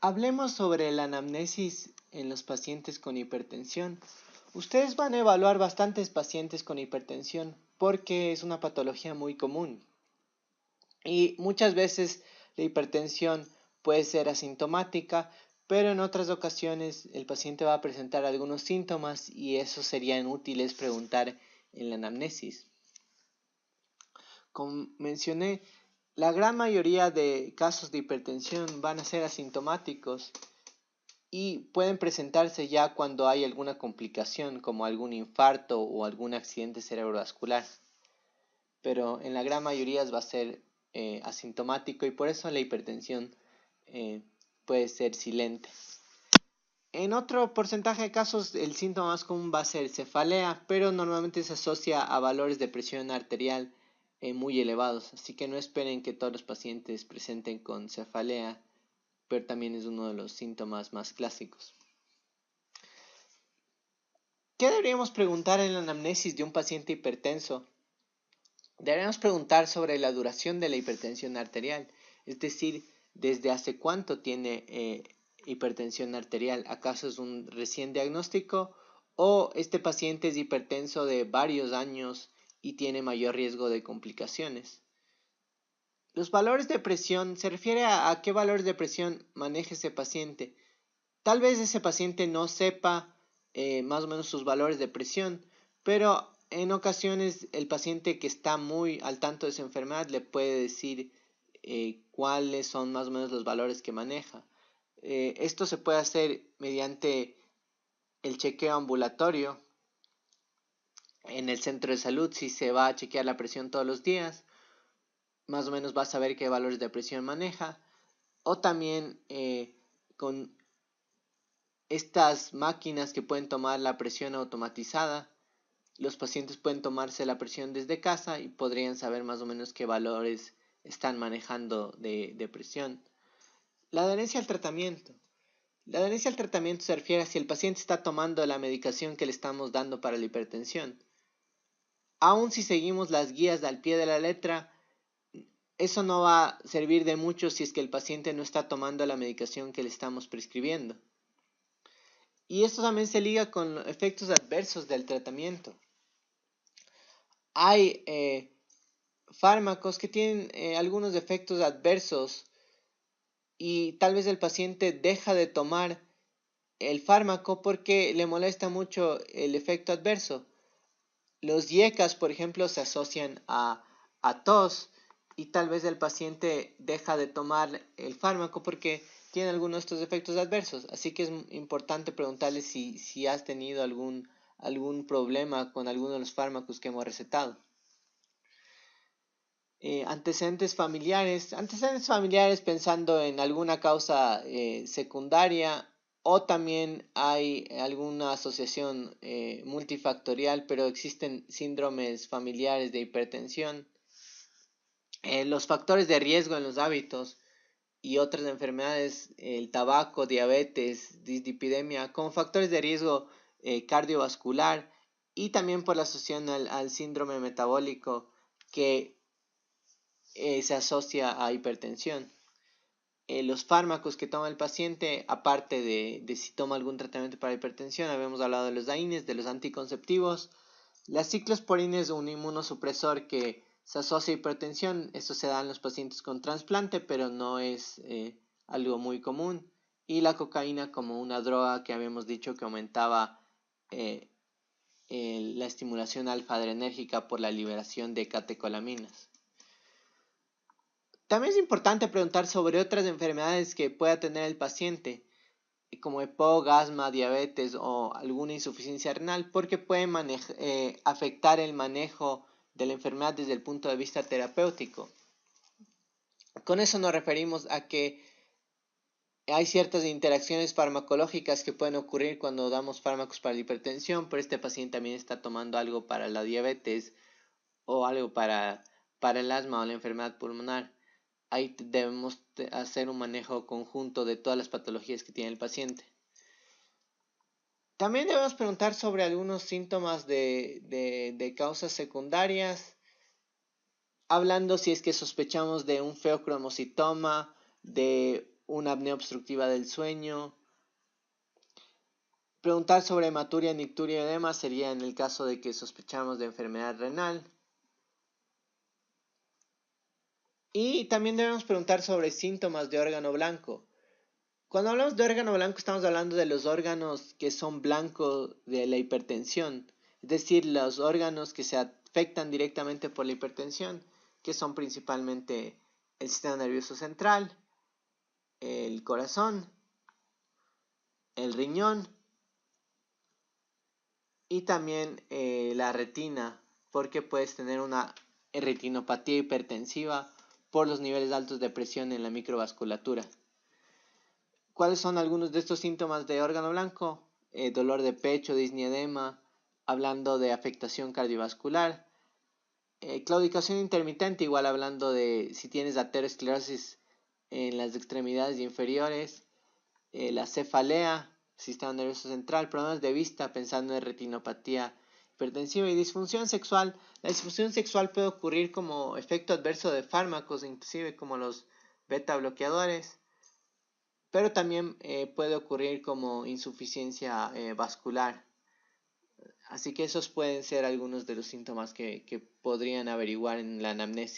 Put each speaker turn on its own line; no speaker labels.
Hablemos sobre la anamnesis en los pacientes con hipertensión. Ustedes van a evaluar bastantes pacientes con hipertensión porque es una patología muy común y muchas veces la hipertensión puede ser asintomática, pero en otras ocasiones el paciente va a presentar algunos síntomas y eso serían útiles preguntar en la anamnesis. Como mencioné, la gran mayoría de casos de hipertensión van a ser asintomáticos y pueden presentarse ya cuando hay alguna complicación como algún infarto o algún accidente cerebrovascular, pero en la gran mayoría va a ser asintomático y por eso la hipertensión puede ser silente. En otro porcentaje de casos el síntoma más común va a ser cefalea, pero normalmente se asocia a valores de presión arterial muy elevados, así que no esperen que todos los pacientes presenten con cefalea, pero también es uno de los síntomas más clásicos. ¿Qué deberíamos preguntar en la anamnesis de un paciente hipertenso? Deberíamos preguntar sobre la duración de la hipertensión arterial, es decir, desde hace cuánto tiene hipertensión arterial. ¿Acaso es un recién diagnóstico o este paciente es hipertenso de varios años y tiene mayor riesgo de complicaciones? Los valores de presión se refiere a qué valores de presión maneja ese paciente. Tal vez ese paciente no sepa más o menos sus valores de presión, pero en ocasiones el paciente que está muy al tanto de su enfermedad le puede decir cuáles son más o menos los valores que maneja. Esto se puede hacer mediante el chequeo ambulatorio en el centro de salud. Si se va a chequear la presión todos los días, más o menos va a saber qué valores de presión maneja. O también con estas máquinas que pueden tomar la presión automatizada, los pacientes pueden tomarse la presión desde casa y podrían saber más o menos qué valores están manejando de presión. La adherencia al tratamiento. La adherencia al tratamiento se refiere a si el paciente está tomando la medicación que le estamos dando para la hipertensión. Aun si seguimos las guías al pie de la letra, eso no va a servir de mucho si es que el paciente no está tomando la medicación que le estamos prescribiendo. Y esto también se liga con los efectos adversos del tratamiento. Hay fármacos que tienen algunos efectos adversos y tal vez el paciente deja de tomar el fármaco porque le molesta mucho el efecto adverso. Los IECAS, por ejemplo, se asocian a tos y tal vez el paciente deja de tomar el fármaco porque tiene algunos de estos efectos adversos. Así que es importante preguntarle si has tenido algún problema con alguno de los fármacos que hemos recetado. Antecedentes familiares pensando en alguna causa secundaria o también hay alguna asociación multifactorial, pero existen síndromes familiares de hipertensión. Los factores de riesgo en los hábitos y otras enfermedades, el tabaco, diabetes, dislipidemia, como factores de riesgo cardiovascular y también por la asociación al síndrome metabólico que se asocia a hipertensión. Los fármacos que toma el paciente, aparte de si toma algún tratamiento para hipertensión, habíamos hablado de los DAINES, de los anticonceptivos. La ciclosporina es un inmunosupresor que se asocia a hipertensión. Esto se da en los pacientes con trasplante, pero no es algo muy común. Y la cocaína como una droga que habíamos dicho que aumentaba la estimulación alfa-adrenérgica por la liberación de catecolaminas. También es importante preguntar sobre otras enfermedades que pueda tener el paciente, como EPOC, asma, diabetes o alguna insuficiencia renal, porque pueden afectar el manejo de la enfermedad desde el punto de vista terapéutico. Con eso nos referimos a que hay ciertas interacciones farmacológicas que pueden ocurrir cuando damos fármacos para la hipertensión, pero este paciente también está tomando algo para la diabetes o algo para el asma o la enfermedad pulmonar. Ahí debemos hacer un manejo conjunto de todas las patologías que tiene el paciente. También debemos preguntar sobre algunos síntomas de causas secundarias, hablando si es que sospechamos de un feocromocitoma, de una apnea obstructiva del sueño. Preguntar sobre hematuria, nicturia y edema sería en el caso de que sospechamos de enfermedad renal. Y también debemos preguntar sobre síntomas de órgano blanco. Cuando hablamos de órgano blanco estamos hablando de los órganos que son blancos de la hipertensión, es decir, los órganos que se afectan directamente por la hipertensión, que son principalmente el sistema nervioso central, el corazón, el riñón y también la retina, porque puedes tener una retinopatía hipertensiva por los niveles altos de presión en la microvasculatura. ¿Cuáles son algunos de estos síntomas de órgano blanco? Dolor de pecho, disnea, edema, hablando de afectación cardiovascular. Claudicación intermitente, igual hablando de si tienes aterosclerosis en las extremidades inferiores. La cefalea, sistema nervioso central, problemas de vista, pensando en retinopatía hipertensiva y disfunción sexual. La disfunción sexual puede ocurrir como efecto adverso de fármacos, inclusive como los beta bloqueadores, pero también puede ocurrir como insuficiencia vascular. Así que esos pueden ser algunos de los síntomas que podrían averiguar en la anamnesis.